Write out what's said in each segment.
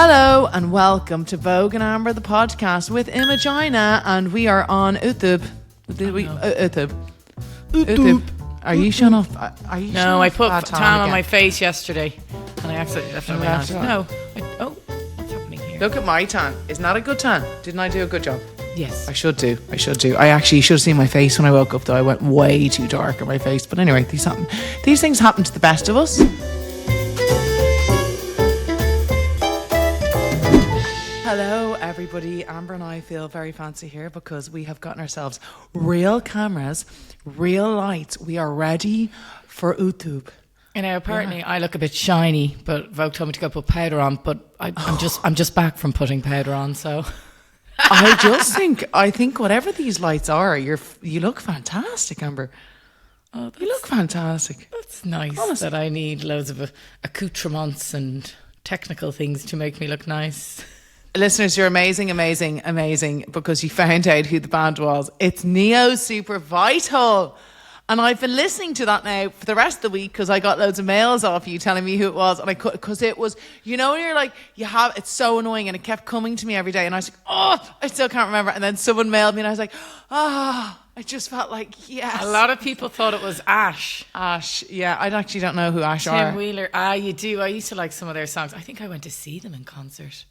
Hello and welcome to Vogue and Amber, the podcast with Imagina, and we are on YouTube. YouTube. Are you showing off? No, I put tan on my face yesterday, and I accidentally left it on my hand. No. What's happening here? Look at my tan. Isn't that a good tan? Didn't I do a good job? Yes. I should do. I actually should have seen my face when I woke up, though. I went way too dark on my face. But anyway, these things happen to the best of us. Hello, everybody. Amber and I feel very fancy here because we have gotten ourselves real cameras, real lights. We are ready for YouTube. You know, apparently I look a bit shiny, but Vogue told me to go put powder on. But I'm just back from putting powder on, so. I think whatever these lights are, you look fantastic, Amber. Oh, you look fantastic. That's nice that I need loads of accoutrements and technical things to make me look nice. Listeners, you're amazing, amazing, amazing because you found out who the band was. It's Neo Super Vital. And I've been listening to that now for the rest of the week because I got loads of mails off you telling me who it was. And I could, because it was, you know, when you're like, it's so annoying. And it kept coming to me every day. And I was like, I still can't remember. And then someone mailed me and I was like, I just felt like, yes. A lot of people thought it was Ash. Ash, yeah. I actually don't know who Ash are. Tim Wheeler. You do. I used to like some of their songs. I think I went to see them in concert.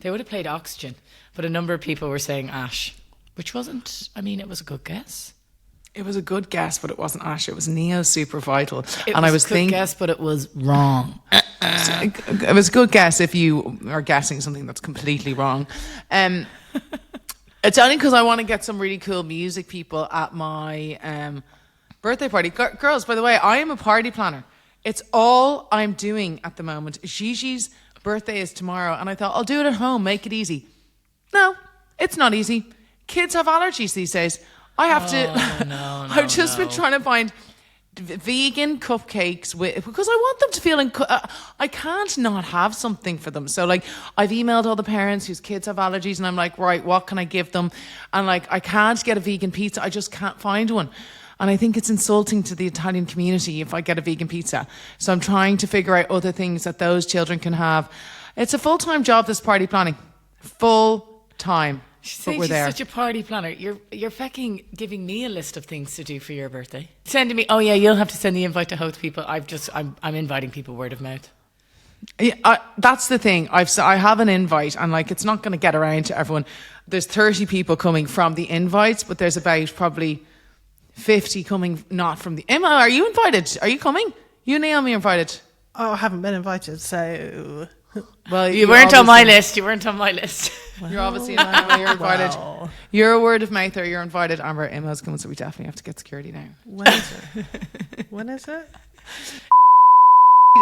They would have played Oxygen, but a number of people were saying Ash, which wasn't, it was a good guess. It was a good guess, but it wasn't Ash. It was Neo Super Vital. I was thinking, guess, but it was wrong. It was a good guess if you are guessing something that's completely wrong. It's only because I want to get some really cool music people at my birthday party. Girls, by the way, I am a party planner. It's all I'm doing at the moment. Gigi's birthday is tomorrow, and I thought I'll do it at home, make it easy. No, it's not easy. Kids have allergies these days. I have I've just been trying to find vegan cupcakes because I want them to feel I can't not have something for them. So like I've emailed all the parents whose kids have allergies, and I'm like, right, what can I give them? And like I can't get a vegan pizza. I just can't find one. And I think it's insulting to the Italian community if I get a vegan pizza. So I'm trying to figure out other things that those children can have. It's a full-time job, this party planning. Full-time. But we're there. Such a party planner. You're fucking giving me a list of things to do for your birthday. Sending me, you'll have to send the invite to host people. I'm inviting people word of mouth. Yeah, that's the thing. I have an invite, and like it's not going to get around to everyone. There's 30 people coming from the invites, but there's about probably 50 coming not from the... Emma, are you invited? Are you coming? You and Naomi are invited. Oh, I haven't been invited, so... Well, you weren't on my list. You weren't on my list. You're obviously not. You're invited. Well. You're a word of mouth, or you're invited. Amber, Emma's coming, so we definitely have to get security now. When is it? When is it?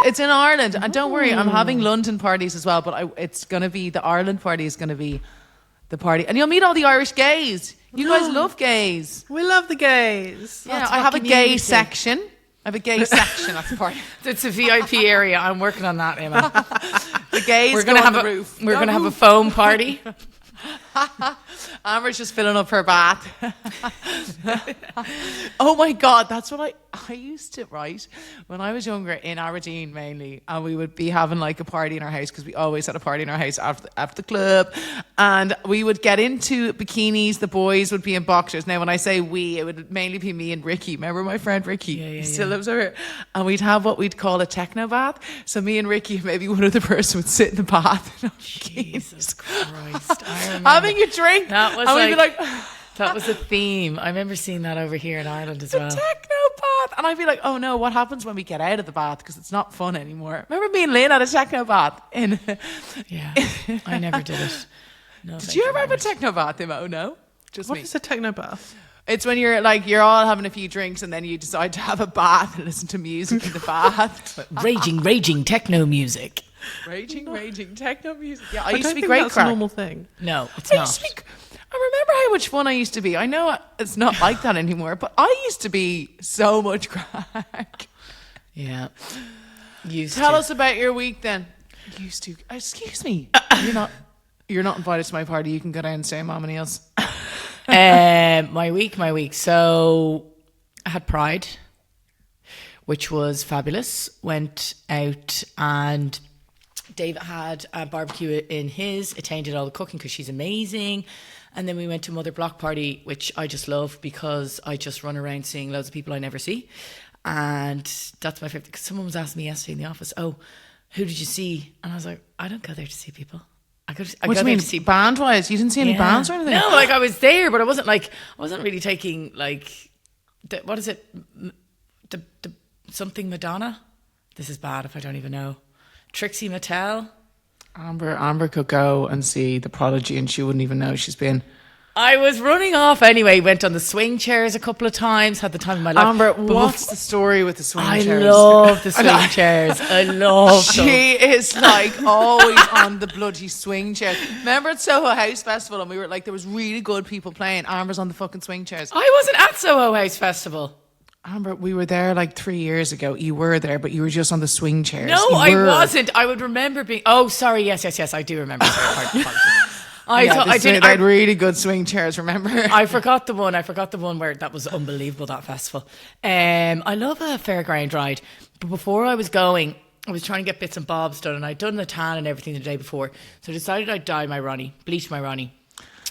It's in Ireland. And don't worry, I'm having London parties as well, but it's going to be... The Ireland party is going to be the party. And you'll meet all the Irish gays. You guys love gays. We love the gays. Yeah, I have a gay section. I have a gay section at the party. It's a VIP area. I'm working on that, Emma. The gays we're gonna have on the roof. We're going to have a foam party. Amber's just filling up her bath. Oh my God, that's what I used to write when I was younger in Aberdeen mainly, and we would be having like a party in our house because we always had a party in our house after the club, and we would get into bikinis. The boys would be in boxers. Now when I say we, it would mainly be me and Ricky. Remember my friend Ricky? He still lives over here. And we'd have what we'd call a techno bath. So me and Ricky and maybe one other person would sit in the bath. Jesus Christ. Having a drink. That was a theme. I remember seeing that over here in Ireland as well. The techno bath. And I'd be like, oh no, what happens when we get out of the bath? Because it's not fun anymore. Remember me and Lynn had a techno bath? Yeah, I never did it. No, did you ever have a techno bath, Emma? Oh no? What is a techno bath? It's when you're all having a few drinks and then you decide to have a bath and listen to music in the bath. Raging techno music. Raging techno music. Yeah, I used to be think great that's crack. a normal thing. No, it's not. I remember how much fun I used to be. I know it's not like that anymore, but I used to be so much crack. Yeah. Tell us about your week then. Used to. Excuse me. You're not invited to my party. You can go down and say Mom and Eels. My week. So I had Pride, which was fabulous. Went out and David had a barbecue in his. Attain did all the cooking because she's amazing. And then we went to Mother Block Party, which I just love because I just run around seeing loads of people I never see. And that's my favourite. Because someone was asking me yesterday in the office, oh, who did you see? And I was like, I don't go there to see people. I go What do you mean, to see band-wise? You didn't see any bands or anything? No, like I was there, but I wasn't really taking like, what is it? The something Madonna? This is bad if I don't even know. Trixie Mattel. Amber could go and see The Prodigy and she wouldn't even know she's been. I was running off anyway, went on the swing chairs a couple of times, had the time of my life. Amber, what's the story with the swing chairs? I love the swing chairs. I love them. She is like always on the bloody swing chairs. Remember at Soho House Festival and we were like, there was really good people playing. Amber's on the fucking swing chairs. I wasn't at Soho House Festival. Amber, we were there like 3 years ago. You were there, but you were just on the swing chairs. No, I wasn't. I would remember being... Oh, sorry. Yes. I do remember. Sorry, pardon. I had really good swing chairs, remember? I forgot the one where that was unbelievable, that festival. I love a fairground ride. But before I was going, I was trying to get bits and bobs done, and I'd done the tan and everything the day before. So I decided I'd bleach my Ronnie,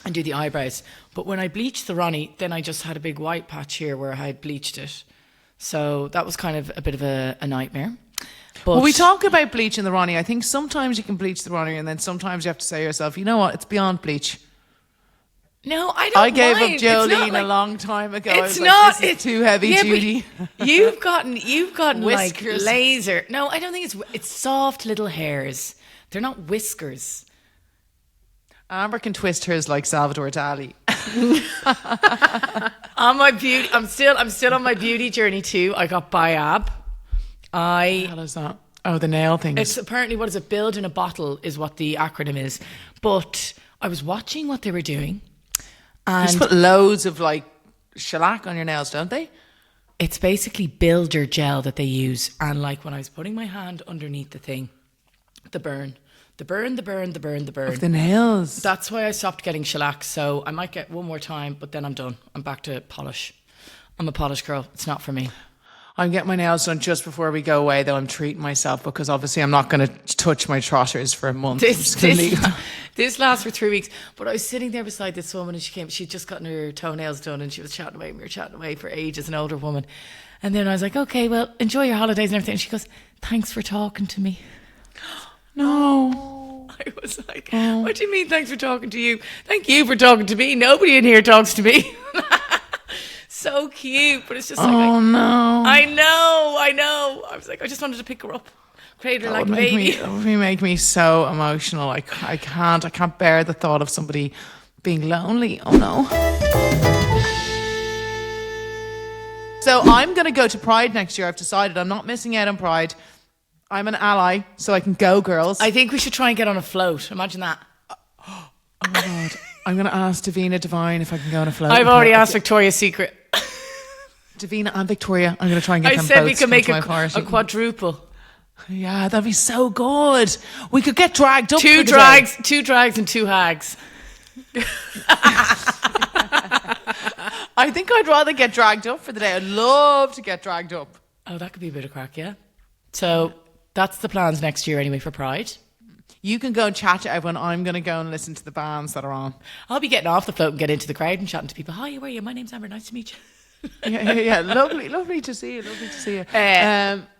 and do the eyebrows. But when I bleached the Ronnie, then I just had a big white patch here where I had bleached it. So that was kind of a bit of a nightmare. But well, we talk about bleaching the Ronnie. I think sometimes you can bleach the Ronnie and then sometimes you have to say to yourself, you know what, it's beyond bleach. No, I don't I gave mind. up Jolene a long time ago. It's not. This is too heavy duty. You've gotten like Whiskers. laser. No, I don't think it's soft little hairs. They're not whiskers. Amber can twist hers like Salvador Dali. On my beauty, I'm still on my beauty journey too. I got Biab. What the hell is that? Oh, the nail thing. It's apparently, what is it? Build in a bottle is what the acronym is. But I was watching what they were doing. You And just put loads of like shellac on your nails, don't they? it's basically builder gel that they use. And like when I was putting my hand underneath the thing, the burn. Of the nails. That's why I stopped getting shellac. So I might get one more time, but then I'm done. I'm back to polish. I'm a polish girl. It's not for me. I'm getting my nails done just before we go away, though. I'm treating myself because obviously I'm not going to touch my trotters for a month. This lasts for 3 weeks. But I was sitting there beside this woman and she'd just gotten her toenails done and she was chatting away. We were chatting away for ages, an older woman. And then I was like, okay, well, enjoy your holidays and everything. And she goes, thanks for talking to me. No. I was like, what do you mean thanks for talking to you? Thank you for talking to me. Nobody in here talks to me. So cute, but it's just like, no. I know. I was like, I just wanted to pick her up, create her like a baby. That would make me so emotional. I can't bear the thought of somebody being lonely. Oh no. So I'm going to go to Pride next year. I've decided I'm not missing out on Pride. I'm an ally, so I can go, girls. I think we should try and get on a float. Imagine that. Oh my God. I'm going to ask Davina Devine if I can go on a float. I've already asked Victoria's Secret. Davina and Victoria. I'm going to try and get I them said both we could to make come to my party. a quadruple. Yeah, that'd be so good. We could get dragged up. Two drags and two hags. I think I'd rather get dragged up for the day. I'd love to get dragged up. Oh, that could be a bit of crack, yeah. So that's the plans next year anyway for Pride. You can go and chat to everyone. I'm going to go and listen to the bands that are on. I'll be getting off the float and get into the crowd and chatting to people. Hi, how are you? My name's Amber. Nice to meet you. Yeah. Lovely to see you.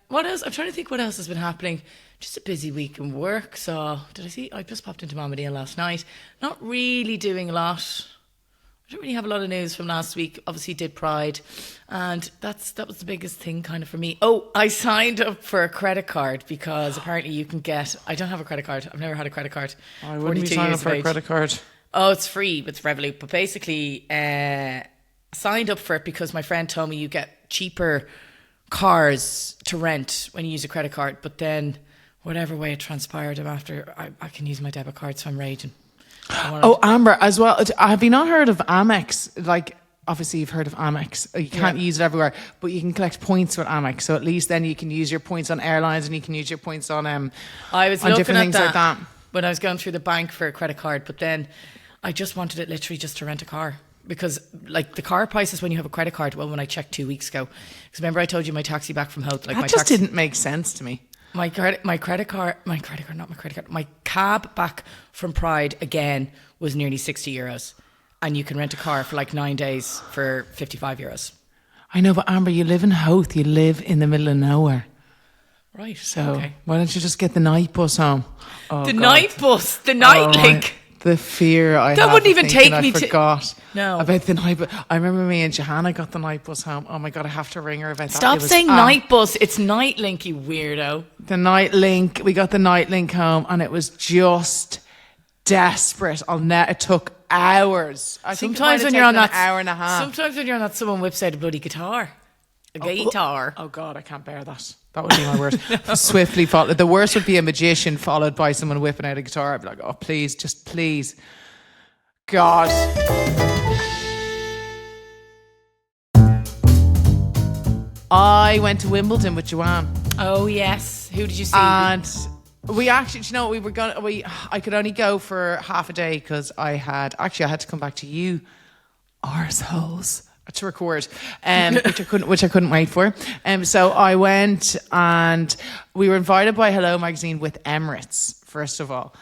What else? I'm trying to think what else has been happening. Just a busy week in work. So I just popped into Mama Neil last night. Not really doing a lot. I don't really have a lot of news from last week. Obviously did Pride, and that was the biggest thing kind of for me. Oh, I signed up for a credit card because apparently you can get... I don't have a credit card. I've never had a credit card. I wouldn't be signing up for a credit card. Oh, it's free with Revolut. But basically, signed up for it because my friend told me you get cheaper cars to rent when you use a credit card. But then, whatever way it transpired, I can use my debit card, so I'm raging. Oh, Amber, as well. Have you not heard of Amex? Like, obviously you've heard of Amex. You can't use it everywhere, but you can collect points with Amex. So at least then you can use your points on airlines and you can use your points on I was on looking different at things like that. when I was going through the bank for a credit card, but then I just wanted it literally just to rent a car. Because like the car prices when you have a credit card, well, when I checked 2 weeks ago, because remember I told you my taxi back from Hoth, like That my just taxi didn't make sense to me. My cab back from Pride again was nearly €60, and you can rent a car for like 9 days for €55. I know, but Amber, you live in Howth. You live in the middle of nowhere. Right. So okay. why don't you just get the night bus home? Oh, The God. night bus, the night link. The fear I That have wouldn't of even thinking take me I to- forgot No. about the night bus. I remember me and Johanna got the night bus home. Oh my God, I have to ring her about that. Stop It was, saying night bus. It's night link, you weirdo. The night link. We got the night link home, and it was just desperate. It took hours. I think Sometimes it when might you're have on taken that, an hour and a half. Sometimes when you're on that, someone whips out a bloody guitar. A guitar. Oh God, I can't bear that. That would be my worst. Swiftly followed. The worst would be a magician followed by someone whipping out a guitar. I'd be like, oh please, just please. God. I went to Wimbledon with Joanne, Oh yes. Who did you see? and we actually, you know, I could only go for half a day because I had to come back to you, arseholes, to record, which I couldn't wait for. So I went, and we were invited by Hello Magazine with Emirates. First of all,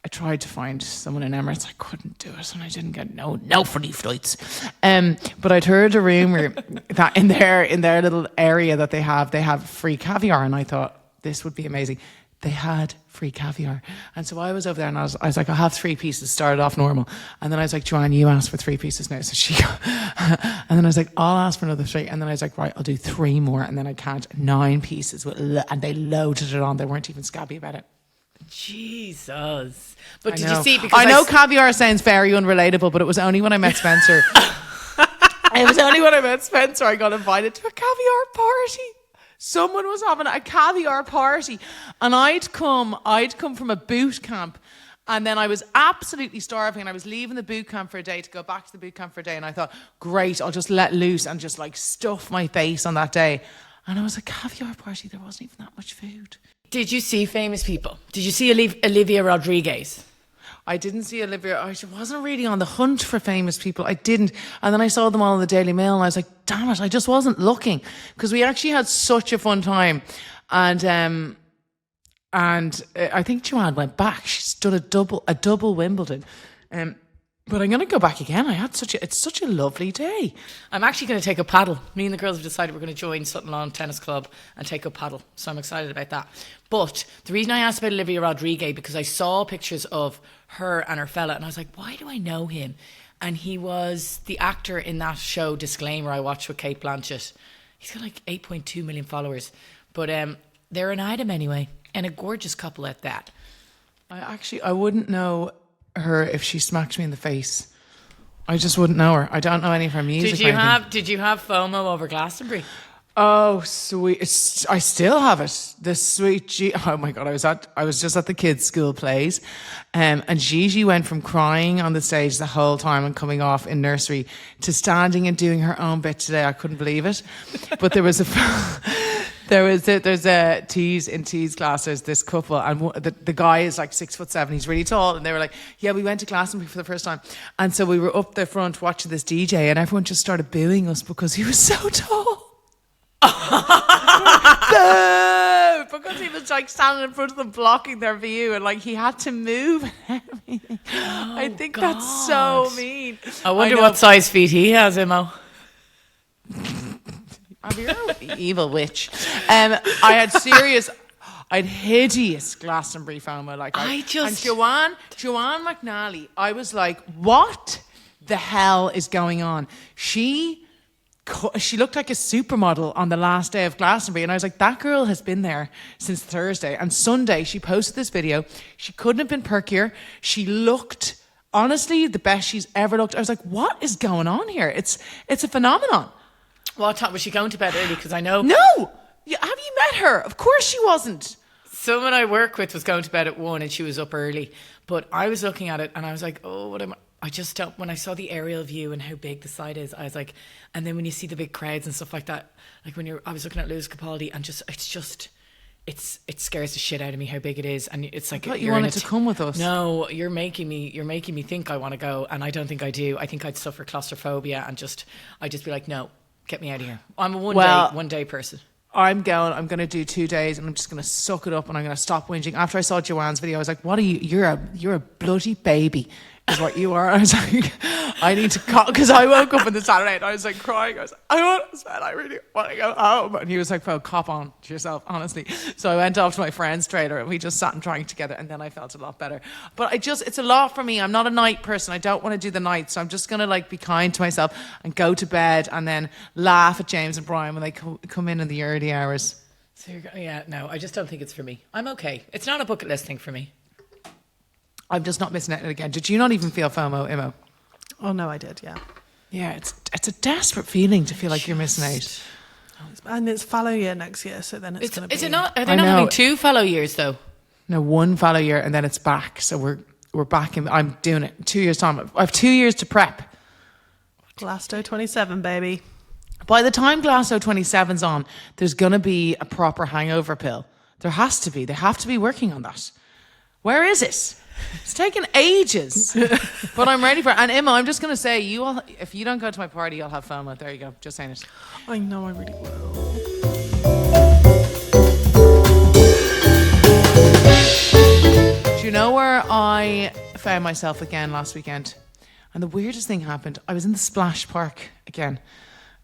I tried to find someone in Emirates. I couldn't do it, and I didn't get no free flights. But I'd heard a rumor that in their little area that they have free caviar, and I thought this would be amazing. They had free caviar, and so I was over there, and I was like, I'll have 3 pieces. Started off normal, and then I was like, Joanne, you asked for 3 pieces now, so and then I was like, I'll ask for another 3, and then I was like, right, I'll do 3 more, and then I count 9 pieces, and they loaded it on. They weren't even scabby about it. Jesus. But did know. you see? Because I know caviar sounds very unrelatable, but it was only when I met Spencer. It was only when I met Spencer I got invited to a caviar party. Someone was having a caviar party, and I'd come from a boot camp, and then I was absolutely starving, and I was leaving the boot camp for a day to go back to the boot camp for a day, and I thought, great, I'll just let loose and just like stuff my face on that day. And it was a caviar party. There wasn't even that much food. Did you see famous people? Did you see Olivia Rodriguez? I didn't see Olivia. I wasn't really on the hunt for famous people. I didn't. And then I saw them all in the Daily Mail, and I was like, damn it, I just wasn't looking. Because we actually had such a fun time. And I think Joanne went back. She's done a double Wimbledon. But I'm going to go back again. It's such a lovely day. I'm actually going to take up paddle. Me and the girls have decided we're going to join Sutton Lawn Tennis Club and take up paddle. So I'm excited about that. But the reason I asked about Olivia Rodriguez, because I saw pictures of her and her fella, and I was like, why do I know him? And he was the actor in that show Disclaimer I watched with Kate Blanchett. He's got like 8.2 million followers. But they're an item anyway, and a gorgeous couple at that. I wouldn't know her if she smacked me in the face. I just wouldn't know her. I don't know any of her music. Did you have FOMO over Glastonbury? Oh, sweet! I still have it. The sweet oh my God! I was just at the kids' school plays, and Gigi went from crying on the stage the whole time and coming off in nursery to standing and doing her own bit today. I couldn't believe it. But there's a T's class. There's this couple, and the guy is like 6'7". He's really tall, and they were like, "Yeah, we went to Glastonbury for the first time," and so we were up the front watching this DJ, and everyone just started booing us because he was so tall. No, because he was like standing in front of them blocking their view, and like he had to move and everything. I think that's so mean. I wonder what size feet he has, Imo. You're an evil witch. I had hideous Glastonbury FOMO. And Joanne McNally, I was like, what the hell is going on? She looked like a supermodel on the last day of Glastonbury, and I was like, that girl has been there since Thursday. And Sunday she posted this video. She couldn't have been perkier. She looked honestly the best she's ever looked. I was like, what is going on here? It's a phenomenon. What time was she going to bed early? Because I know. No! Have you met her? Of course she wasn't. Someone I work with was going to bed at 1 and she was up early. But I was looking at it and I was like, oh, what am I just don't. When I saw the aerial view and how big the site is, I was like, and then when you see the big crowds and stuff like that, like I was looking at Lewis Capaldi and it scares the shit out of me how big it is. And it's like, I thought you wanted to come with us. No, you're making me think I want to go, and I don't think I do. I think I'd suffer claustrophobia and I'd just be like, no, get me out of here. I'm a one day person. I'm going to do 2 days and I'm just going to suck it up and I'm going to stop whinging. After I saw Joanne's video, I was like, what are you? You're a bloody baby is what you are. I was like, I need to call, because I woke up on the Saturday and I was like crying. I was like, I want to spend, I really want to go home. And he was like, well, cop on to yourself, honestly. So I went off to my friend's trailer and we just sat and drank together, and then I felt a lot better. But it's a lot for me. I'm not a night person. I don't want to do the night. So I'm just going to like be kind to myself and go to bed and then laugh at James and Brian when they come in the early hours. So no, I just don't think it's for me. I'm okay. It's not a bucket list thing for me. I'm just not missing out again. Did you not even feel FOMO, Imo? Oh no, I did. Yeah. Yeah, it's a desperate feeling to feel like you're missing out. And it's fallow year next year, so then it's going to be. Is it not? Are they not having 2 fallow years though? No, 1 fallow year and then it's back. So we're back in. I'm doing it in 2 years' time. I have 2 years to prep. Glasto 27, baby. By the time Glasso 27's on, there's going to be a proper hangover pill. There has to be. They have to be working on that. Where is it? It's taken ages, but I'm ready for it. And Emma, I'm just going to say, if you don't go to my party, you'll have FOMO. There you go. Just saying it. I know I really will. Do you know where I found myself again last weekend? And the weirdest thing happened. I was in the splash park again.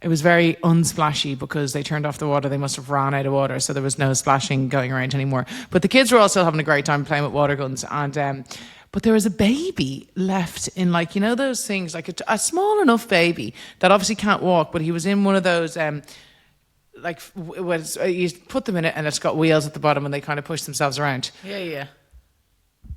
It was very unsplashy because they turned off the water. They must have ran out of water, so there was no splashing going around anymore. But the kids were all still having a great time playing with water guns. And but there was a baby left in, like, you know those things, like a small enough baby that obviously can't walk, but he was in one of those you put them in it and it's got wheels at the bottom and they kind of push themselves around. Yeah.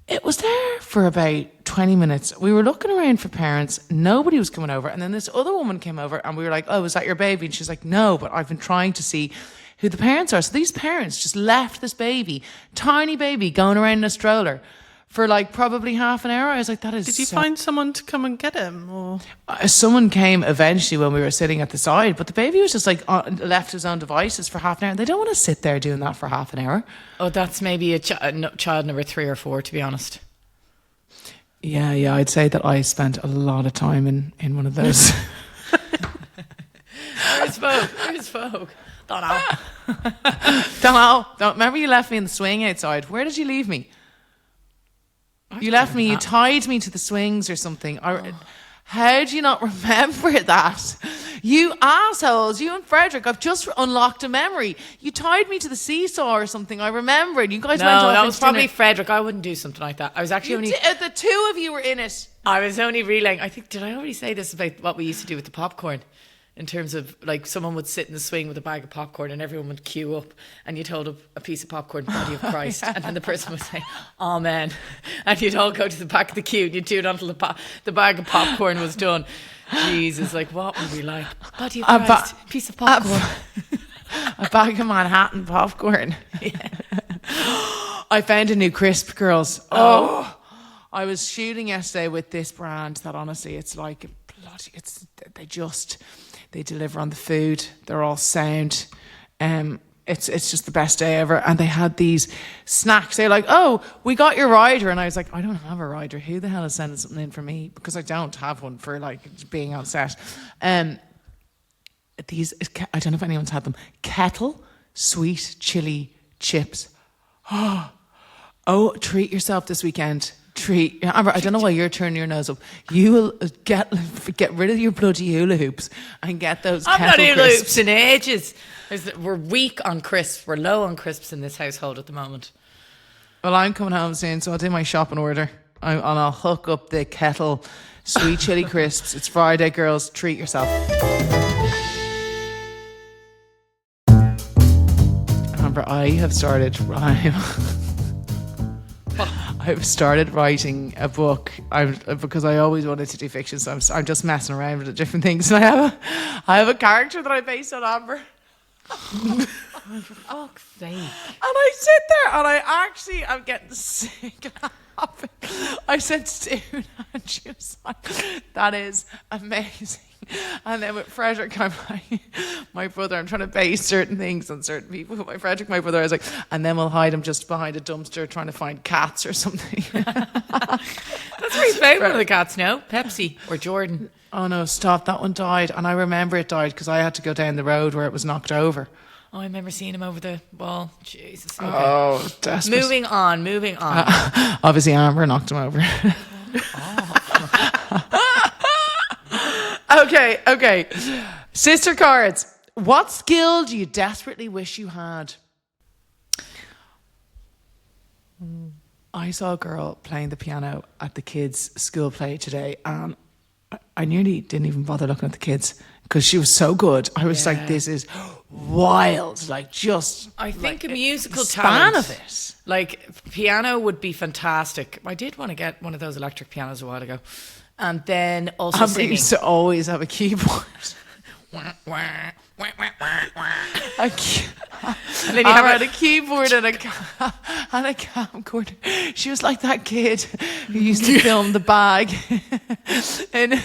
It was there for about 20 minutes. We were looking around for parents. Nobody was coming over. And then this other woman came over and we were like, oh, is that your baby? And she's like, no, but I've been trying to see who the parents are. So these parents just left this baby, tiny baby, going around in a stroller for like probably half an hour. I was like, that is Did you find someone to come and get him? Or someone came eventually when we were sitting at the side, but the baby was just like left to his own devices for half an hour. They don't want to sit there doing that for half an hour. Oh, that's maybe a child number 3 or 4, to be honest. Yeah, I'd say that I spent a lot of time in one of those. Where's Vogue? Don't know. Remember you left me in the swing outside. Where did you leave me? You left me, you tied me to the swings or something. How do you not remember that? You assholes, you and Frederick, I've just unlocked a memory. You tied me to the seesaw or something. I remembered. You guys went off. No, that was probably Frederick. I wouldn't do something like that. I was actually the 2 of you were in it. I was only relaying. I think, did I already say this about what we used to do with the popcorn? In terms of, like, someone would sit in the swing with a bag of popcorn and everyone would queue up and you'd hold up a piece of popcorn, body of Christ, and then the person would say, amen. And you'd all go to the back of the queue and you'd do it until the bag of popcorn was done. Jesus, like, what would we like? Body of Christ, piece of popcorn. A bag of Manhattan popcorn. Yeah. I found a new crisp, girls. Oh, I was shooting yesterday with this brand that honestly, it's like, they deliver on the food. They're all sound. It's just the best day ever. And they had these snacks. They're like, oh, we got your rider. And I was like, I don't have a rider. Who the hell is sending something in for me? Because I don't have one for like being on set. These, I don't know if anyone's had them. Kettle sweet chili chips. Oh, treat yourself this weekend. Amber, I don't know why you're turning your nose up. You will get rid of your bloody hula hoops and get those I'm kettle not hula crisps. hoops in ages. We're weak on crisps. We're low on crisps in this household at the moment. Well, I'm coming home soon, so I'll do my shopping order. And I'll hook up the kettle sweet chili crisps. It's Friday, girls. Treat yourself. Amber, I've started writing a book because I always wanted to do fiction, so I'm just messing around with different things. And I have a character that I based on Amber. For fuck's sake. And I sit there and I'm getting sick of it. I said to Una and she was like, that is amazing. And then with Frederick, I'm like, my brother, I'm trying to base certain things on certain people. With my Frederick, my brother, I was like, and then we'll hide him just behind a dumpster trying to find cats or something. That's where he's found one of the cats now. Pepsi or Jordan. Oh no, stop. That one died. And I remember it died because I had to go down the road where it was knocked over. Oh, I remember seeing him over the wall. Jesus. Okay. Oh, desperate. Moving on. Obviously, Amber knocked him over. Okay. Sister cards. What skill do you desperately wish you had? I saw a girl playing the piano at the kids' school play today, and I nearly didn't even bother looking at the kids because she was so good. I was like, this is wild. Like, just... I think a musical span talent. of it. Like, piano would be fantastic. I did want to get one of those electric pianos a while ago. And then also Amber singing. used to always have a keyboard. Wah, wah, wah, wah, wah. A key- And then you have had a keyboard and a camcorder. She was like that kid who used to film The Bag in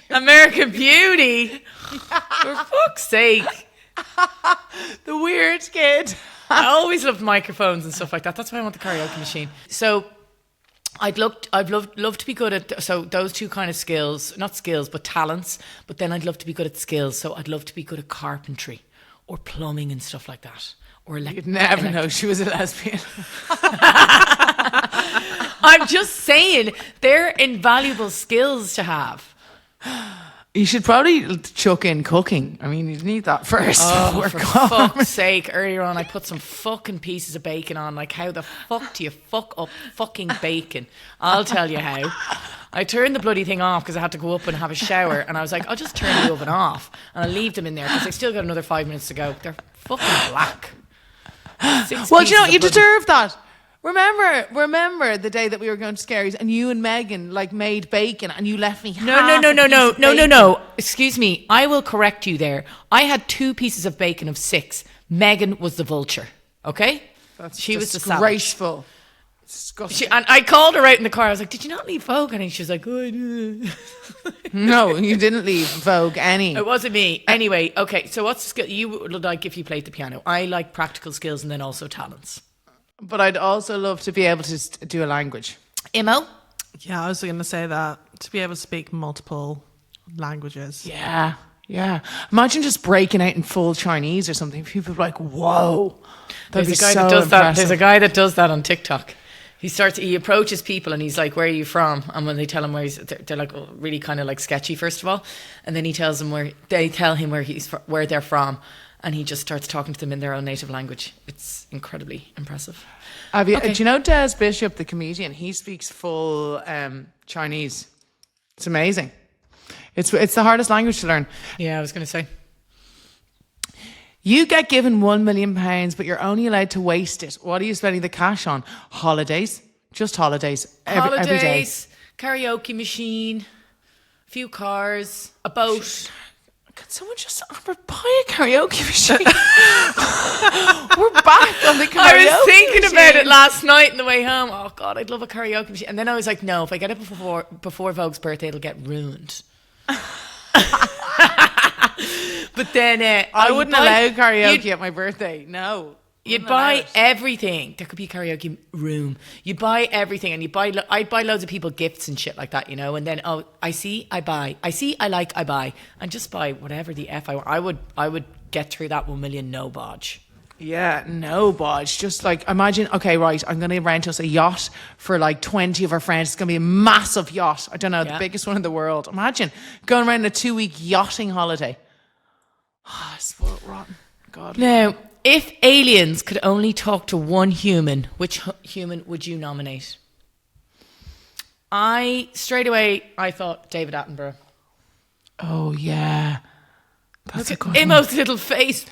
American Beauty. For fuck's sake. The weird kid. I always loved microphones and stuff like that. That's why I want the karaoke machine. So I'd love to be good at those two kind of skills, not skills, but talents. But then I'd love to be good at skills. So I'd love to be good at carpentry or plumbing and stuff like that. Or You'd never know she was a lesbian. I'm just saying they're invaluable skills to have. You should probably chuck in cooking. I mean, you'd need that first. Oh, before for carpentry. fuck's sake. Earlier on, I put some fucking pieces of bacon on. Like, how the fuck do you fuck up fucking bacon? I'll tell you how. I turned the bloody thing off because I had to go up and have a shower. And I was like, I'll just turn the oven off. And I'll leave them in there because I still got another 5 minutes to go. They're fucking black. Well, do you know, you deserve that. Remember the day that we were going to Scary's and you and Megan like made bacon and you left me No. Excuse me. I will correct you there. I had 2 pieces of bacon of 6. Megan was the vulture. Okay? She was the savage. Disgraceful. Disgusting. And I called her out in the car. I was like, "Did you not leave Vogue?" And she was like, "Oh, I did." No, you didn't leave Vogue any. It wasn't me. Anyway, okay. So what's the skill you would like if you played the piano? I like practical skills and then also talents. But I'd also love to be able to do a language. Imo? Yeah, I was going to say that. To be able to speak multiple languages. Yeah. Imagine just breaking out in full Chinese or something. People are like, whoa. That'd be so impressive. There's a guy that does that on TikTok. He approaches people and he's like, "Where are you from?" And when they tell him they're like really kind of like sketchy first of all, and then he tells them where they're from, and he just starts talking to them in their own native language. It's incredibly impressive. Do you know Des Bishop, the comedian? He speaks full Chinese. It's amazing. It's the hardest language to learn. Yeah, I was going to say. You get given £1 million, but you're only allowed to waste it. What are you spending the cash on? Holidays. Just holidays. Every day. Karaoke machine, a few cars, a boat. Could someone just buy a karaoke machine? We're back on the karaoke I was thinking machine. about it last night on the way home. Oh God, I'd love a karaoke machine. And then I was like, no, if I get it before Vogue's birthday, it'll get ruined. But then I wouldn't allow karaoke at my birthday. No. You'd buy everything. There could be a karaoke room. You'd buy everything, and I'd buy loads of people gifts and shit like that, you know. And then I see, I buy. I see, I like, I buy, and just buy whatever the f I want. I would get through that 1 million no bodge. Yeah, no bodge. Just like imagine. Okay, right. I'm going to rent us a yacht for like 20 of our friends. It's going to be a massive yacht. I don't know, the biggest one in the world. Imagine going around a 2-week yachting holiday. Oh, spoiled rotten. God. Now, if aliens could only talk to one human, which human would you nominate? Straight away, I thought David Attenborough. Oh, yeah. That's a good one. Imo's little face.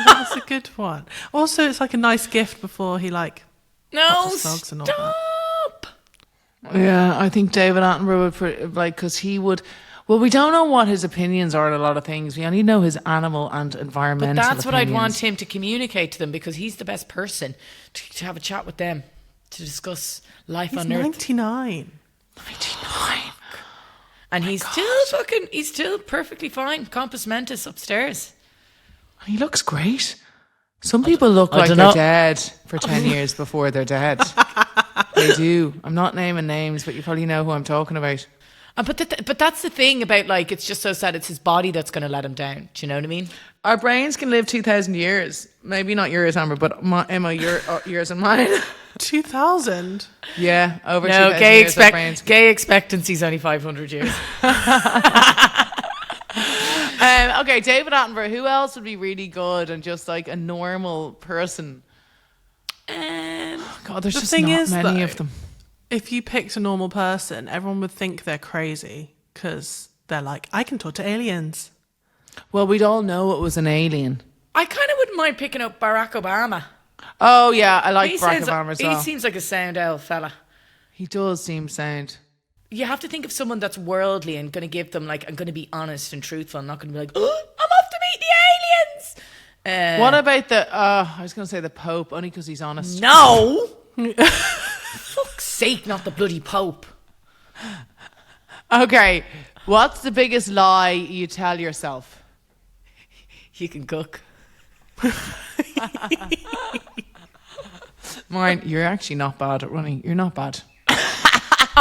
That's a good one. Also, it's like a nice gift before he pops his slugs and all that. Stop! Yeah, I think David Attenborough would, because he would... Well, we don't know what his opinions are on a lot of things. We only know his animal and environmental But that's what I'd opinions. want him to communicate to them, because he's the best person to have a chat with them, to discuss life on Earth. 99. 99. And he's still perfectly fine. Compass Mentis upstairs. He looks great. Some people look like they're dead for 10 years before they're dead. They do. I'm not naming names, but you probably know who I'm talking about. But that's the thing about like, it's just so sad. It's his body that's going to let him down. Do you know what I mean? Our brains can live 2,000 years. Maybe not yours, Amber, but Emma, yours and mine. 2,000? Yeah, over No, 2,000 years. Our brains. gay expectancy is only 500 years. Okay, David Attenborough. Who else would be really good and just like a normal person? God, there's just not many of them. If you picked a normal person, everyone would think they're crazy because they're like, I can talk to aliens. Well, we'd all know it was an alien. I kind of wouldn't mind picking up Barack Obama. Oh, yeah, I like Barack Obama as well. He seems like a sound old fella. He does seem sound. You have to think of someone that's worldly and going to give them, like, I'm going to be honest and truthful. I'm not going to be like, oh, I'm off to meet the aliens. What about I was going to say the Pope, only because he's honest. No. Fuck's sake, not the bloody Pope. Okay, what's the biggest lie you tell yourself? You can cook. Mine, you're actually not bad at running. You're not bad.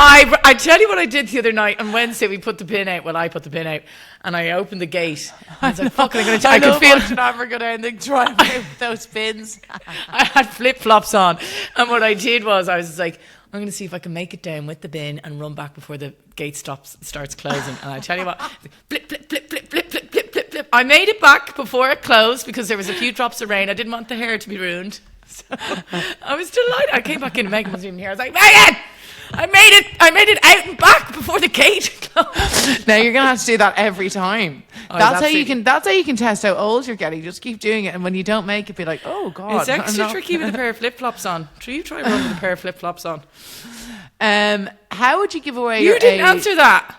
I tell you what I did the other night. On Wednesday, we put the pin out. Well, I put the pin out. And I opened the gate. I was like, fuck, I'm going to... I could feel... I never go down the driveway with those pins. I had flip-flops on. And what I did was, I was just like, I'm going to see if I can make it down with the bin and run back before the gate starts closing. And I tell you what, flip, flip, flip, flip, flip, flip, flip, flip, flip. I made it back before it closed because there was a few drops of rain. I didn't want the hair to be ruined. So I was delighted. I came back in and Megan wasn't even here. I was like, Megan! I made it out and back before the gate closed. Now you're gonna have to do that every time. That's how you can test how old you're getting. Just keep doing it, and when you don't make it, be like, oh God. It's extra tricky with a pair of flip flops on. You try running with a pair of flip flops on. How would you give away your age? You didn't answer that.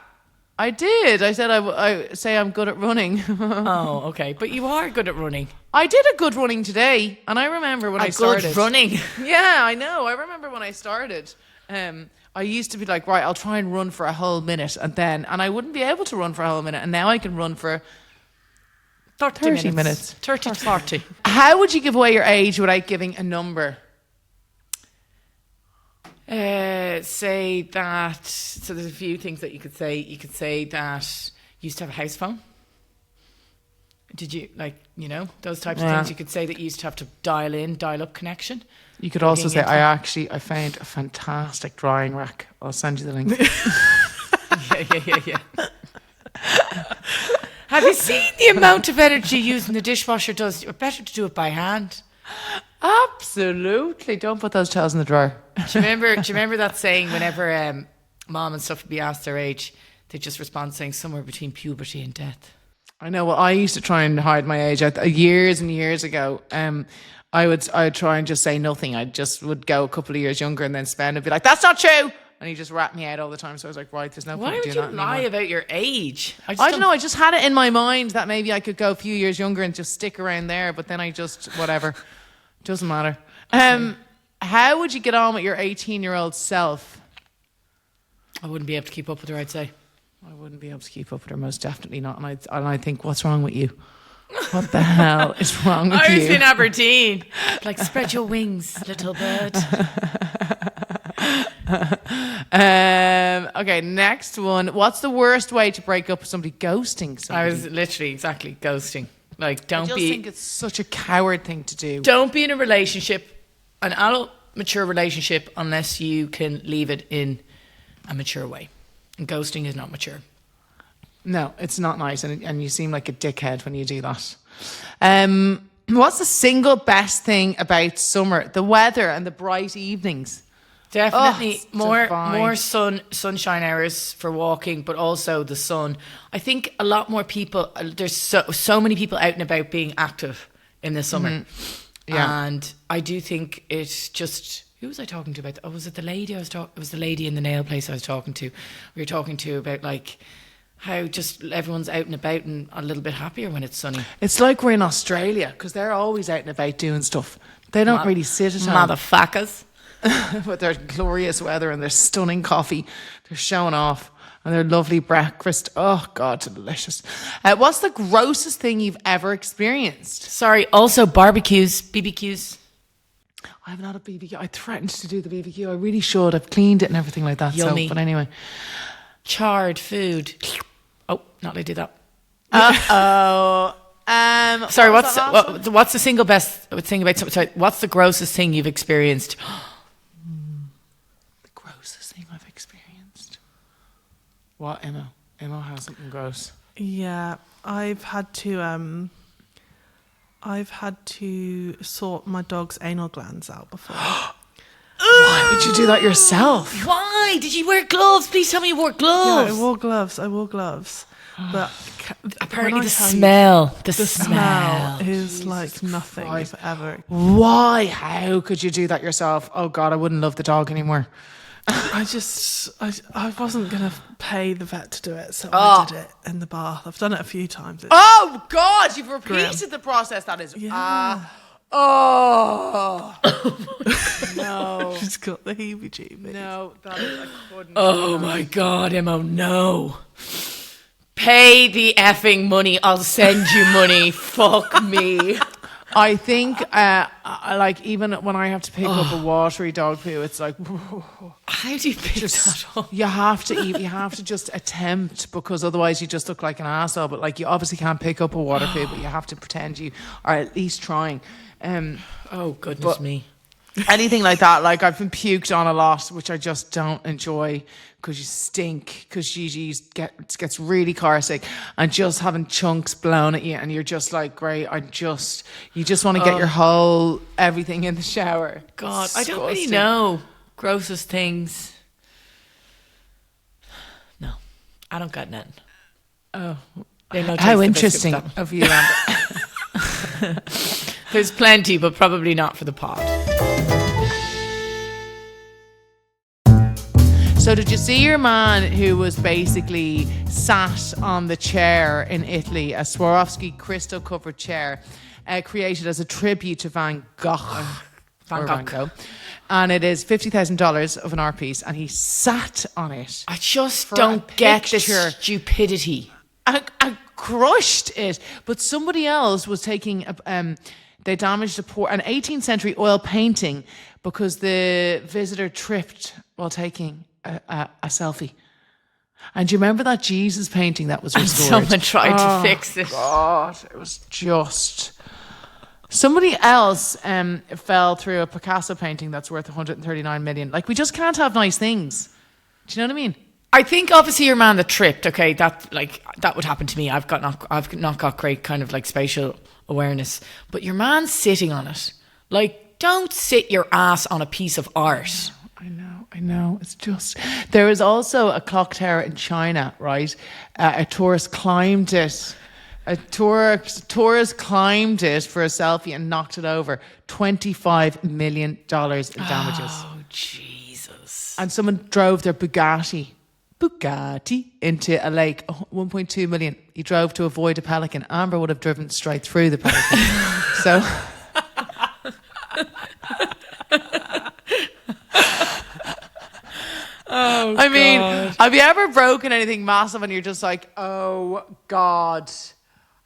I did. I said I say I'm good at running. Oh, okay, but you are good at running. I did a good running today, and I remember when I started. Good running. Yeah, I know. I remember when I started. I used to be like, right, I'll try and run for a whole minute, and I wouldn't be able to run for a whole minute, and now I can run for 30 minutes. 30 to 40. How would you give away your age without giving a number? Say that. So there's a few things that you could say. You could say that you used to have a house phone. Did you, those types of things? You could say that you used to have to dial up connection. You could also say, I found a fantastic drying rack. I'll send you the link. Yeah. Have you seen the amount of energy using the dishwasher does? You're better to do it by hand. Absolutely. Don't put those towels in the drawer. Do you remember that saying whenever mom and stuff would be asked their age, they just respond saying somewhere between puberty and death? I know. Well, I used to try and hide my age. Years and years ago, I'd try and just say nothing. I just would go a couple of years younger and then spend and be like, that's not true. And he just rapped me out all the time. So I was like, right, there's no point doing that anymore. Why would you lie about your age? I don't know. I just had it in my mind that maybe I could go a few years younger and just stick around there. But then I just, whatever. Doesn't matter. How would you get on with your 18-year-old self? I wouldn't be able to keep up with her, I'd say. I wouldn't be able to keep up with her, most definitely not. And I think, what's wrong with you? What the hell is wrong with you? I was in Aberdeen. Like, spread your wings, little bird. Okay, next one. What's the worst way to break up with somebody? Ghosting somebody. I was literally exactly ghosting. Like, I think it's such a coward thing to do. Don't be in a relationship, an adult, mature relationship, unless you can leave it in a mature way. And ghosting is not mature. No, it's not nice, and you seem like a dickhead when you do that. What's the single best thing about summer? The weather and the bright evenings. Definitely more sunshine hours for walking, but also the sun. I think a lot more people. There's so many people out and about being active in the summer. Mm-hmm. Yeah, and I do think it's just. Who was I talking to about? Oh, was it the lady? It was the lady in the nail place I was talking to. We were talking to about like how just everyone's out and about and a little bit happier when it's sunny. It's like we're in Australia because they're always out and about doing stuff. They don't really sit at home. Motherfuckers. With their glorious weather and their stunning coffee. They're showing off. And their lovely breakfast. Oh, God, delicious. What's the grossest thing you've ever experienced? Sorry, also barbecues, BBQs. I haven't had a BBQ. I threatened to do the BBQ. I really should. I've cleaned it and everything like that. Yummy. So, but anyway. charred food. Oh, not I did that. Sorry, what's the single best thing about? Sorry, what's the grossest thing you've experienced? The grossest thing I've experienced. What, Emma? Emma has something gross. Yeah, I've had to sort my dog's anal glands out before. Why would you do that yourself? Why did you wear gloves? Please tell me you wore gloves. Yeah, I wore gloves. But apparently the smell is like nothing Christ. ever. Why? How could you do that yourself? Oh God, I wouldn't love the dog anymore. I wasn't gonna pay the vet to do it, so I did it in the bath. I've done it a few times. Oh God, you've repeated grim. the process. That is. Yeah. Oh no. She's got the heebie-jeebies. No, that is. I couldn't. Oh my God, Emma, no. Pay the effing money. I'll send you money. Fuck me. I think, like, even when I have to pick up a watery dog poo, it's like, How do you pick that up? you have to eat. You have to just attempt, because otherwise you just look like an asshole. But like, you obviously can't pick up a water poo, but you have to pretend you are at least trying. Oh goodness me. Anything like that, like I've been puked on a lot, which I just don't enjoy, because you stink, because Gigi gets really carsick, and just having chunks blown at you, and you're just like, great, you just want to get your whole everything in the shower. God, It's I don't really disgusting. know. Grossest things. No, I don't got nothing. Oh, They're no how taste interesting of biscuits, of you, Amber. though. There's plenty, but probably not for the pod. So did you see your man who was basically sat on the chair in Italy, a Swarovski crystal covered chair, created as a tribute to Van Gogh. Van Gogh. And it is $50,000 of an art piece, and he sat on it. I just For don't a get the picture. stupidity. I crushed it. But somebody else was taking they damaged an 18th century oil painting because the visitor tripped while taking a selfie. And do you remember that Jesus painting that was restored? Someone tried to fix it. God, it was just... Somebody else fell through a Picasso painting that's worth 139 million. Like, we just can't have nice things. Do you know what I mean? I think obviously your man that tripped, okay, that would happen to me. I've not got great kind of like spatial awareness. But your man sitting on it, like, don't sit your ass on a piece of art. I know. It's just... There is also a clock tower in China, right? A tourist climbed it. A tourist climbed it for a selfie and knocked it over. $25 million in damages. Oh, Jesus. And someone drove their Bugatti into a lake. 1.2 million. He drove to avoid a pelican. Amber would have driven straight through the pelican. So... Oh, I mean, God. have you ever broken anything massive and you're just like, oh, God.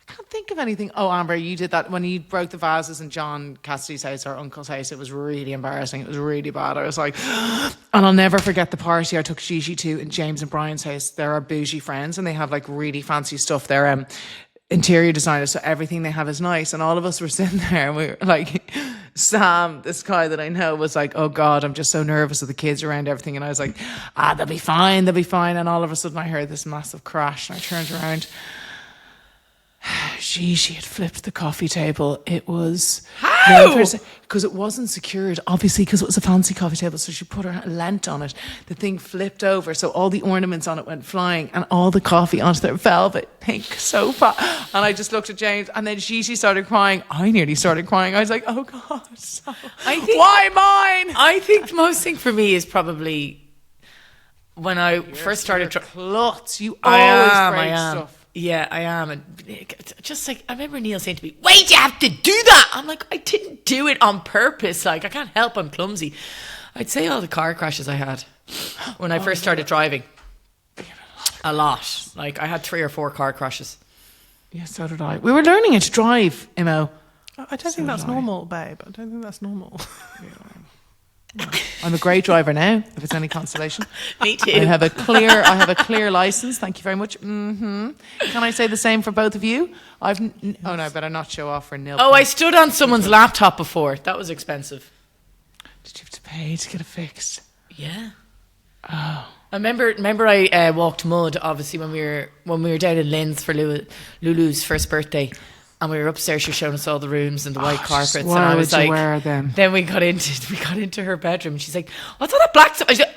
I can't think of anything. Oh, Amber, you did that when you broke the vases in John Cassidy's house, our uncle's house. It was really embarrassing. It was really bad. I was like, and I'll never forget the party I took Gigi to in James and Brian's house. They're our bougie friends and they have like really fancy stuff. They're interior designers, so everything they have is nice. And all of us were sitting there and we were like... Sam, this guy that I know, was like, oh God, I'm just so nervous with the kids around everything. And I was like, they'll be fine. And all of a sudden I heard this massive crash and I turned around. She had flipped the coffee table. It was... How? Because it wasn't secured, obviously, because it was a fancy coffee table. So she put her lent on it. The thing flipped over. So all the ornaments on it went flying and all the coffee onto their velvet pink sofa. And I just looked at James and then she started crying. I nearly started crying. I was like, oh God, why mine? I think the most thing for me is probably when I first started... Klutz. You always break stuff. Yeah, I am. And just like, I remember Neil saying to me, wait, you have to do that. I'm like, I didn't do it on purpose. Like, I can't help, I'm clumsy. I'd say all the car crashes I had when I first started driving. A lot. Like, I had 3 or 4 car crashes. Yeah, so did I. We were learning it to drive, Imo. I don't think that's normal, babe. I don't think that's normal. I'm a great driver now, if it's any consolation. Me too. I have a clear license. Thank you very much. Can I say the same for both of you? Oh no, I better not show off for nil. Oh, I stood on someone's laptop before. That was expensive. Did you have to pay to get it fixed? Yeah. Oh. I remember I walked mud, obviously, when we were down in Linz for Lulu's first birthday. And we were upstairs, she was showing us all the rooms and the white carpets. And I was like, wear them? Then we got into her bedroom and she's like, what's all that black stuff? I was like,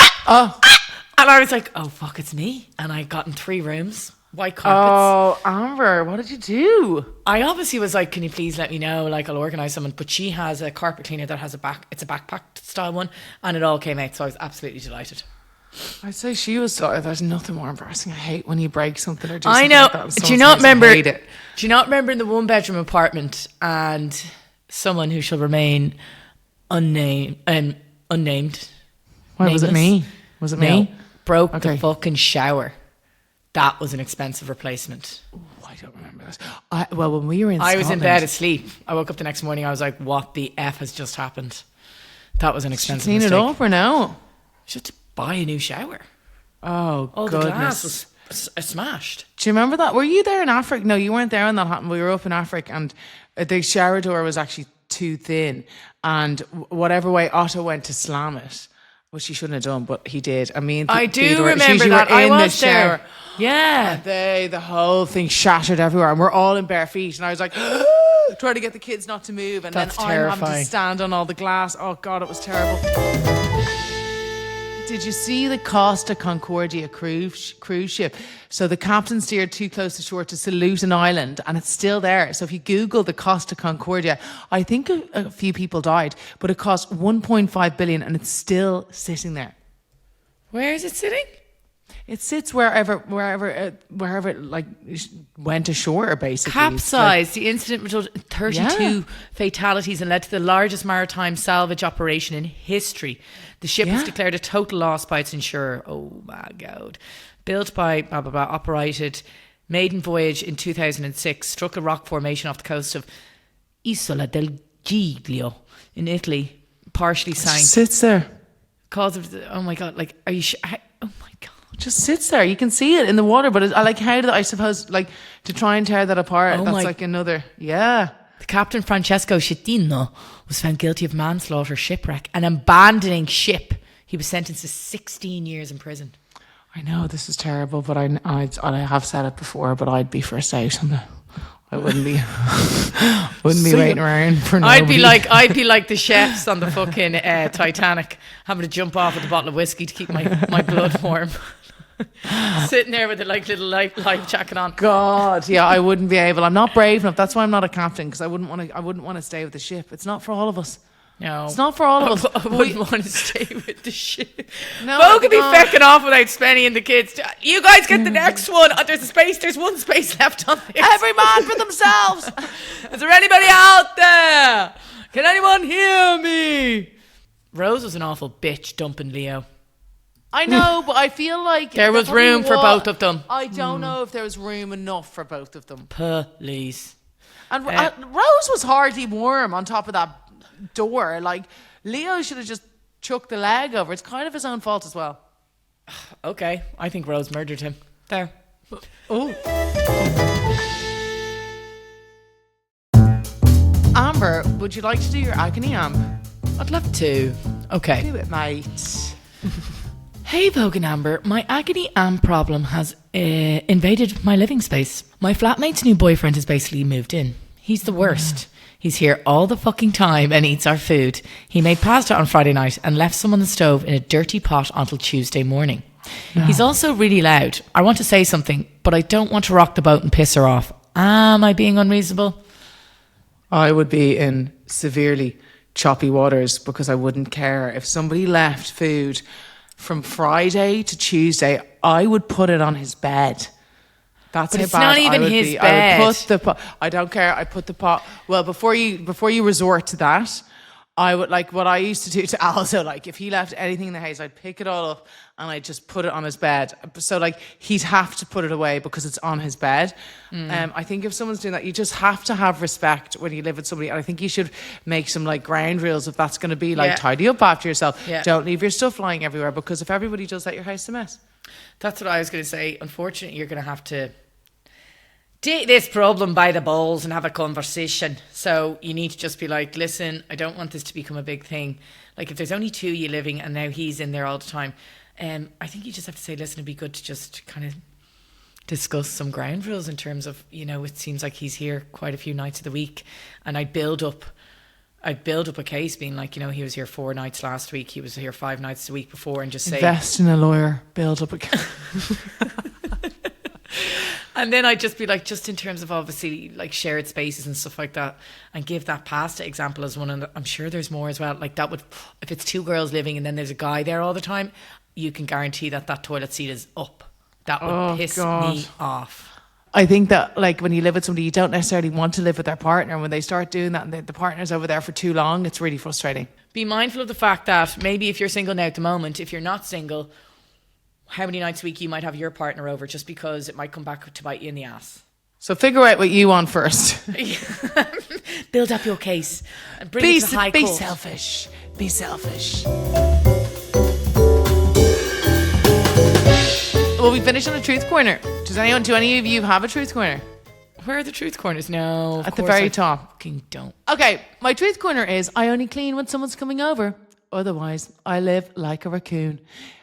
And I was like, oh fuck, it's me. And I got in 3 rooms, white carpets. Oh, Amber, what did you do? I obviously was like, can you please let me know? Like, I'll organise someone. But she has a carpet cleaner that has it's a backpack style one. And it all came out. So I was absolutely delighted. I'd say she was. There's nothing more embarrassing. I hate when you break something or do I something know. like that. Do you not remember? I hate it. Do you not remember in the 1-bedroom apartment and someone who shall remain unnamed? Why was it me? Was it me? Broke the fucking shower. That was an expensive replacement. Ooh, I don't remember this. When we were in I was in Scotland- bed asleep. I woke up the next morning. I was like, "What the f has just happened?" That was an expensive. Clean mistake. it up or no? Just buy a new shower. Oh, Oh, goodness. the glass was smashed. Do you remember that? Were you there in Africa? No, you weren't there when that happened. We were up in Africa and the shower door was actually too thin. And whatever way Otto went to slam it, which he shouldn't have done, but he did. I mean, I do Theodore, remember you that. were I in was the shower. there. Yeah. And the whole thing shattered everywhere. And we're all in bare feet. And I was like, trying to get the kids not to move. And That's then I'm having terrifying. to stand on all the glass. Oh, God, it was terrible. Did you see the Costa Concordia cruise ship? So the captain steered too close to shore to salute an island, and it's still there. So if you Google the Costa Concordia, I think a few people died, but it cost 1.5 billion, and it's still sitting there. Where is it sitting? It sits wherever it like went ashore, basically. Capsized. The incident resulted in 32 Yeah. fatalities and led to the largest maritime salvage operation in history. The ship was Yeah. declared a total loss by its insurer. Oh my God. Built by blah, blah, blah, operated, maiden voyage in 2006, struck a rock formation off the coast of Isola del Giglio in Italy, partially sank. Sits there. Cause of oh my God, like, are you sure? Oh my God. Just sits there. You can see it in the water, but I like how I suppose like to try and tear that apart. Oh That's my- like another. Yeah. The captain, Francesco Schettino, was found guilty of manslaughter, shipwreck, and abandoning ship. He was sentenced to 16 years in prison. I know this is terrible, but I have said it before, but I'd be first out on the. I wouldn't be waiting around for nobody. I'd be like the chefs on the fucking Titanic, having to jump off with a bottle of whiskey to keep my blood warm. Sitting there with the little life jacket on. God, yeah, I wouldn't be able. I'm not brave enough. That's why I'm not a captain, because I wouldn't want to stay with the ship. It's not for all of us. No, It's not for all of us. I wouldn't want to stay with the ship. No, Vogue could be God. fecking off without Spenny and the kids. You guys get the next one. Oh, there's one space left on this. Every man for themselves. Is there anybody out there? Can anyone hear me? Rose was an awful bitch dumping Leo. I know, but I feel like There was probably room for both of them. I don't know if there was room enough for both of them. Please. And Rose was hardly warm on top of that door. Like, Leo should have just chucked the leg over. It's kind of his own fault as well. Okay, I think Rose murdered him. There. Oh. Amber, would you like to do your Agony Amb? I'd love to. Okay. Do it, mate. Hey, Vogue Amber, my Agony Amb problem has invaded my living space. My flatmate's new boyfriend has basically moved in. He's the worst. He's here all the fucking time and eats our food. He made pasta on Friday night and left some on the stove in a dirty pot until Tuesday morning. He's also really loud. I want to say something, but I don't want to rock the boat and piss her off. Am I being unreasonable? I would be in severely choppy waters because I wouldn't care. If somebody left food from Friday to Tuesday, I would put it on his bed. That's But how it's bad not even I would his be. bed. I would put the pot. I don't care. I put the pot. Well, before you resort to that, I would like what I used to do to Al. So like if he left anything in the house, I'd pick it all up and I'd just put it on his bed. So like he'd have to put it away because it's on his bed. I think if someone's doing that, you just have to have respect when you live with somebody. And I think you should make some like ground rules if that's going to be like tidy up after yourself. Yeah. Don't leave your stuff lying everywhere, because if everybody does that, your house is a mess. That's what I was going to say. Unfortunately, you're going to have to take this problem by the balls and have a conversation. So you need to just be like, listen, I don't want this to become a big thing. Like if there's only two of you living and now he's in there all the time, I think you just have to say, listen, it'd be good to just kind of discuss some ground rules in terms of, you know, it seems like he's here quite a few nights of the week. And I'd build up a case being like, you know, he was here 4 nights last week, he was here 5 nights the week before, and just say, invest in a lawyer, build up a And then I'd just be like, just in terms of obviously like shared spaces and stuff like that, and give that pasta example as one. And I'm sure there's more as well. Like that would, if it's 2 girls living and then there's a guy there all the time, you can guarantee that toilet seat is up. That would piss me off. I think that like when you live with somebody, you don't necessarily want to live with their partner. When they start doing that and the partner's over there for too long, it's really frustrating. Be mindful of the fact that maybe if you're single now at the moment, if you're not single, how many nights a week you might have your partner over, just because it might come back to bite you in the ass. So figure out what you want first. Build up your case and bring it to the high court. Be selfish. Be selfish. Well, we finished on a truth corner. Do any of you have a truth corner? Where are the truth corners? No, at the very top. Fucking don't. Okay, my truth corner is I only clean when someone's coming over. Otherwise, I live like a raccoon.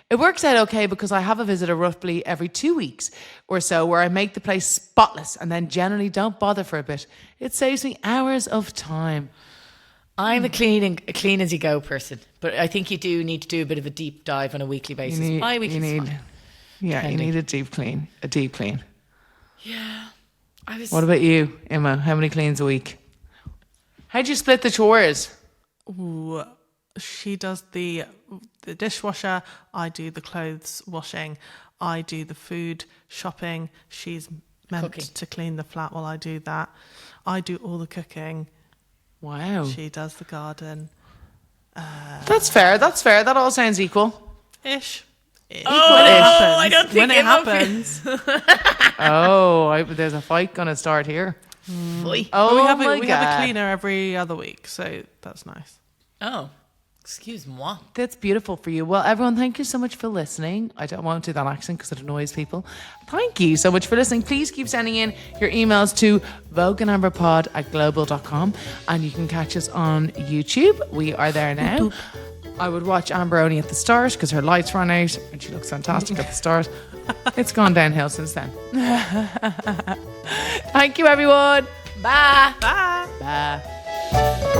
It works out okay because I have a visitor roughly every 2 weeks or so, where I make the place spotless and then generally don't bother for a bit. It saves me hours of time. I'm a clean as you go person, but I think you do need to do a bit of a deep dive on a weekly basis. Bi-weekly is fine. Yeah, you need a deep clean. Yeah. What about you, Emma? How many cleans a week? How'd you split the chores? Ooh, she does the dishwasher, I do the clothes washing, I do the food shopping, she's meant to clean the flat while I do that. I do all the cooking. Wow. She does the garden. That's fair. That all sounds equal. Ish. I don't think when it happens. There's a fight gonna start here. Boy. Oh, we have a cleaner every other week, so that's nice. Oh, excuse moi. That's beautiful for you. Well, everyone, thank you so much for listening. I won't do that accent because it annoys people. Thank you so much for listening. Please keep sending in your emails to vogueandamberpod@global.com, and you can catch us on YouTube. We are there now. I would watch Amber only at the start because her lights ran out and she looks fantastic at the start. It's gone downhill since then. Thank you, everyone. Bye. Bye. Bye.